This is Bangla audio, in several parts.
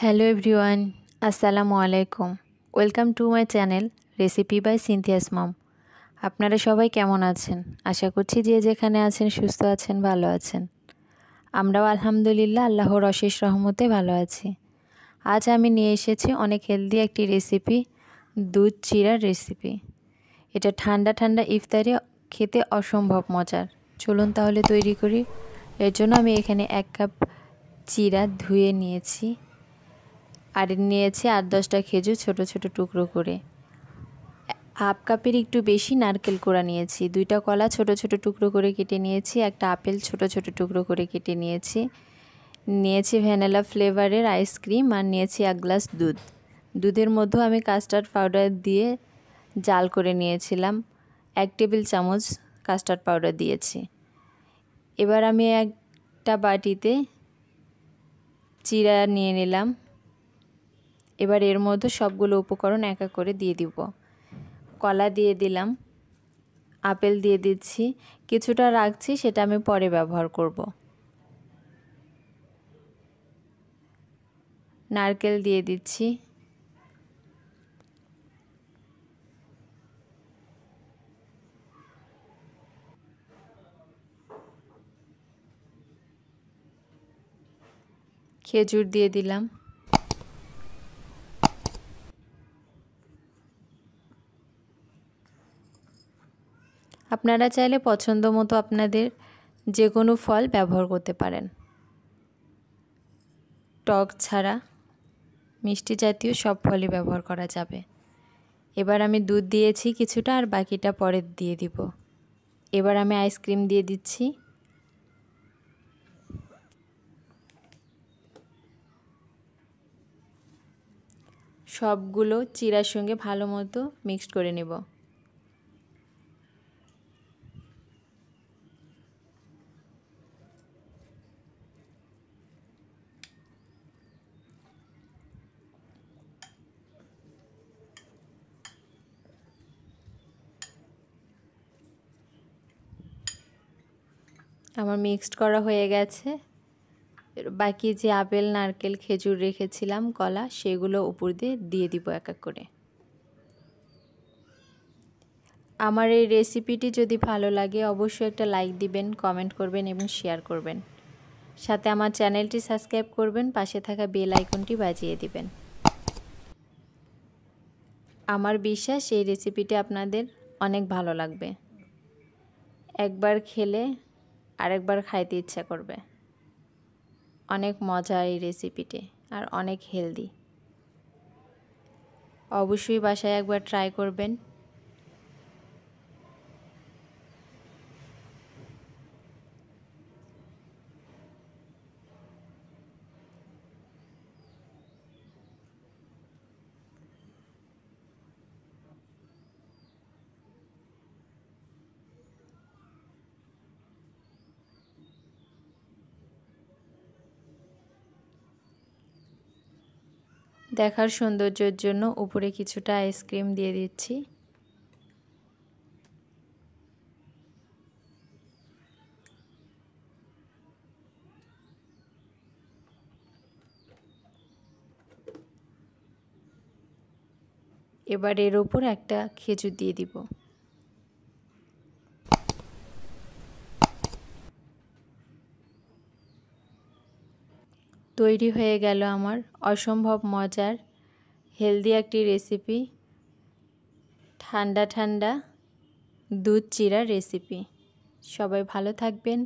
হ্যালো এভরিওয়ান, আসসালামু আলাইকুম। Welcome to my channel recipe by Cynthia's mom. আপনারা সবাই কেমন আছেন? আশা করছি যে যেখানে আছেন সুস্থ আছেন, ভালো আছেন। আমরাও আলহামদুলিল্লাহ আল্লাহর অশেষ রহমতে ভালো আছি। আজ আমি নিয়ে এসেছি অনেক হেলদি একটি রেসিপি, দুধ চিড়ার রেসিপি। এটা ঠান্ডা ঠান্ডা ইফতারে খেতে অসম্ভব মজার। চলুন তাহলে তৈরি করি। এর জন্য আমি এখানে 1 কাপ চিড়া ধুয়ে নিয়েছি, আর নিয়েছি 8-10টা খেজুর ছোট ছোট টুকরো করে। 1/2 কাপের একটু বেশি নারকেল কোড়া নিয়েছি। 2টা কলা ছোট ছোট টুকরো করে কেটে নিয়েছি। একটা আপেল ছোট ছোট টুকরো করে কেটে নিয়েছি। নিয়েছি ভ্যানিলা ফ্লেভারের আইসক্রিম, আর নিয়েছি 1 গ্লাস দুধ। দুধের মধ্যে আমি কাস্টার্ড পাউডার দিয়ে জাল করে নিয়েছিলাম। 1 টেবিল চামচ কাস্টার্ড পাউডার দিয়েছি। এবার আমি একটা বাটিতে চিড়া নিয়ে নিলাম। এবার এর মধ্যে সবগুলো উপকরণ এক এক করে দিয়ে দিব। কলা দিয়ে দিলাম, আপেল দিয়ে দিচ্ছি, কিছুটা রাখছি, সেটা আমি পরে ব্যবহার করব। নারকেল দিয়ে দিচ্ছি, খেজুর দিয়ে দিলাম, আপনারা চাইলে পছন্দ মতো আপনাদের যে কোনো ফল ব্যবহার করতে পারেন। টক ছাড়া মিষ্টি জাতীয় সব ফলই ব্যবহার করা যাবে। এবার আমি দুধ দিয়েছি কিছুটা, আর বাকিটা পরে দিয়ে দিব। এবার আমি আইসক্রিম দিয়ে দিচ্ছি। সবগুলো চিড়ার সঙ্গে ভালো মতো মিক্সড করে নেব। আমার মিক্সড করা হয়ে গেছে। বাকি যে আপেল, নারকেল, খেজুর রেখেছিলাম, কলা, সেগুলো উপর দিয়ে দিব এক এক করে। আমার এই রেসিপিটি যদি ভালো লাগে অবশ্যই একটা লাইক দিবেন, কমেন্ট করবেন এবং শেয়ার করবেন। সাথে আমার চ্যানেলটি সাবস্ক্রাইব করবেন, পাশে থাকা বেল আইকনটি বাজিয়ে দিবেন। আমার বিশ্বাস এই রেসিপিটি আপনাদের অনেক ভালো লাগবে। একবার খেলে আরেকবার খাইতে ইচ্ছা করবে। অনেক মজা এই রেসিপিটি, আর অনেক হেলদি। অবশ্যই বাসায় একবার ট্রাই করবেন। দেখার সৌন্দর্যের জন্য উপরে কিছুটা আইসক্রিম দিয়ে দিচ্ছি। এবার এর উপর একটা খেজুর দিয়ে দিব। তৈরি হয়ে গেল আমার অসম্ভব মজার হেলদি একটি রেসিপি, ঠান্ডা ঠান্ডা দুধ চিড়া রেসিপি। সবাই ভালো থাকবেন,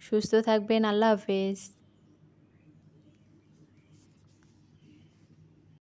সুস্থ থাকবেন। আল্লাহ হাফেজ।